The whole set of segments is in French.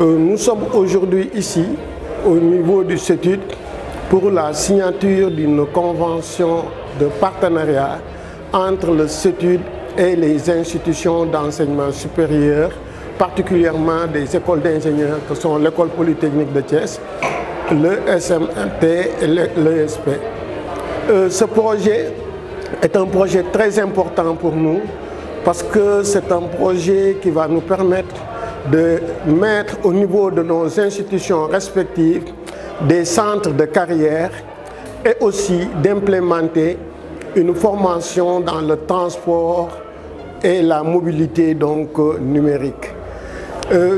Nous sommes aujourd'hui ici, au niveau du CETUD, pour la signature d'une convention de partenariat entre le CETUD et les institutions d'enseignement supérieur, particulièrement des écoles d'ingénieurs que sont l'école polytechnique de Thiès, le SMT et l'ESP. Ce projet est un projet très important pour nous parce que c'est un projet qui va nous permettre de mettre au niveau de nos institutions respectives des centres de carrière et aussi d'implémenter une formation dans le transport et la mobilité donc numérique.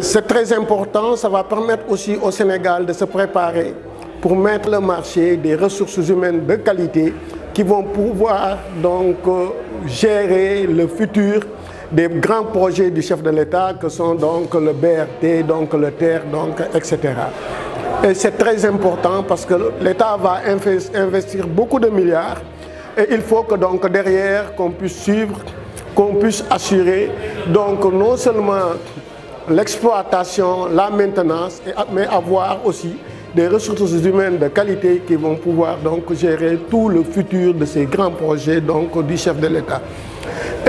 C'est très important, ça va permettre aussi au Sénégal de se préparer pour mettre le marché des ressources humaines de qualité qui vont pouvoir donc gérer le futur des grands projets du chef de l'État que sont donc le BRT, donc le TER, donc, etc. Et c'est très important parce que l'État va investir beaucoup de milliards et il faut que donc derrière qu'on puisse suivre, qu'on puisse assurer donc non seulement l'exploitation, la maintenance, mais avoir aussi des ressources humaines de qualité qui vont pouvoir donc gérer tout le futur de ces grands projets donc du chef de l'État.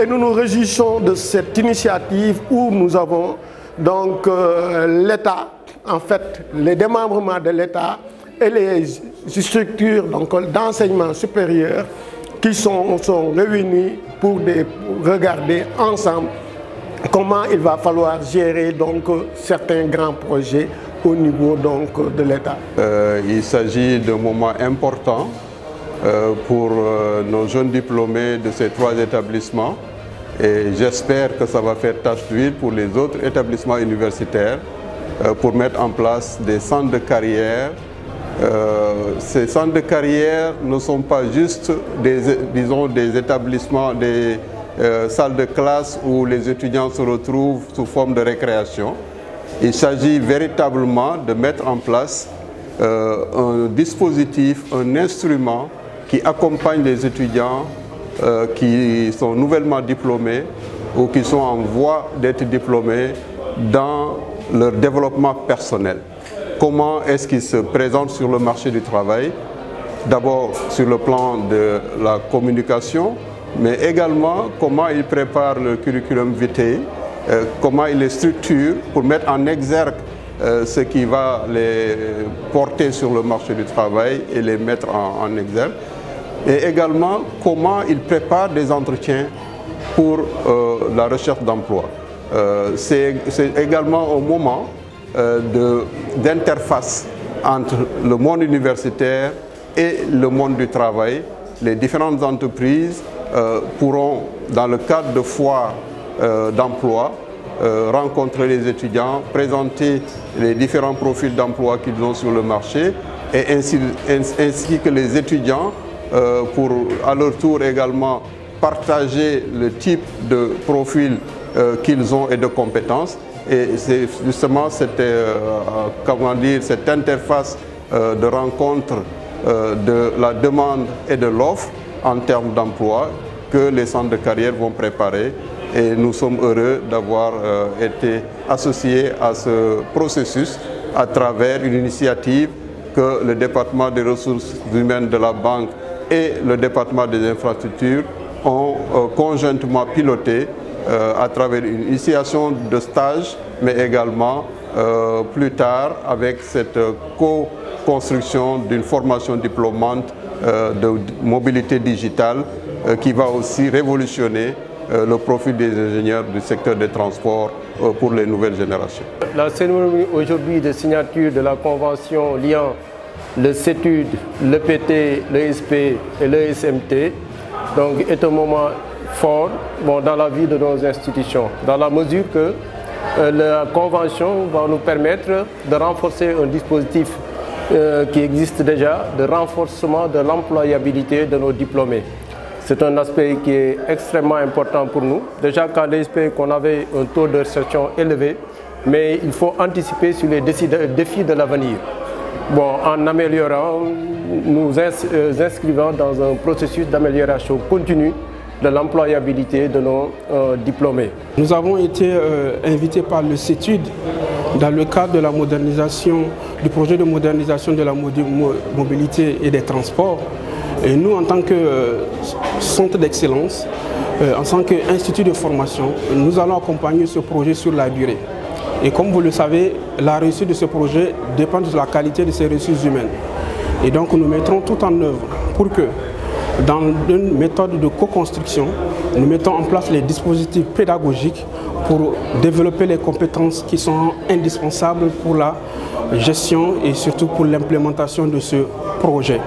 Et nous nous réjouissons de cette initiative où nous avons donc l'État, en fait les démembrements de l'État et les structures d'enseignement supérieur qui sont réunis pour regarder ensemble comment il va falloir gérer donc certains grands projets au niveau donc de l'État. Il s'agit d'un moment important pour nos jeunes diplômés de ces trois établissements et j'espère que ça va faire tache d'huile pour les autres établissements universitaires pour mettre en place des centres de carrière. Ces centres de carrière ne sont pas juste des établissements, des salles de classe où les étudiants se retrouvent sous forme de récréation. Il s'agit véritablement de mettre en place un dispositif, un instrument qui accompagne les étudiants qui sont nouvellement diplômés ou qui sont en voie d'être diplômés dans leur développement personnel. Comment est-ce qu'ils se présentent sur le marché du travail? D'abord sur le plan de la communication, mais également comment ils préparent le curriculum vitae, comment ils les structurent pour mettre en exergue ce qui va les porter sur le marché du travail et les mettre en exergue. Et également comment ils préparent des entretiens pour la recherche d'emploi. C'est également un moment d'interface entre le monde universitaire et le monde du travail. Les différentes entreprises pourront, dans le cadre de foires d'emploi, rencontrer les étudiants, présenter les différents profils d'emploi qu'ils ont sur le marché et ainsi que les étudiants pour à leur tour également partager le type de profil qu'ils ont et de compétences. Et c'est justement cette interface de rencontre de la demande et de l'offre en termes d'emploi que les centres de carrière vont préparer. Et nous sommes heureux d'avoir été associés à ce processus à travers une initiative que le département des ressources humaines de la banque et le département des infrastructures ont conjointement piloté à travers une initiation de stage, mais également plus tard avec cette co-construction d'une formation diplômante de mobilité digitale qui va aussi révolutionner le profil des ingénieurs du secteur des transports pour les nouvelles générations. La cérémonie aujourd'hui de signature de la convention liant le CETUD, l'EPT, l'ESP et l'ESMT est un moment fort dans la vie de nos institutions, dans la mesure que la convention va nous permettre de renforcer un dispositif qui existe déjà, de renforcement de l'employabilité de nos diplômés. C'est un aspect qui est extrêmement important pour nous. Déjà qu'à l'ESP, qu'on avait un taux de réinsertion élevé, mais il faut anticiper sur les défis de l'avenir. En améliorant, nous inscrivant dans un processus d'amélioration continue de l'employabilité de nos diplômés. Nous avons été invités par le CETUD dans le cadre de la modernisation, du projet de modernisation de la mobilité et des transports. Et nous, en tant que centre d'excellence, en tant qu'institut de formation, nous allons accompagner ce projet sur la durée. Et comme vous le savez, la réussite de ce projet dépend de la qualité de ses ressources humaines. Et donc nous mettrons tout en œuvre pour que, dans une méthode de co-construction, nous mettons en place les dispositifs pédagogiques pour développer les compétences qui sont indispensables pour la gestion et surtout pour l'implémentation de ce projet.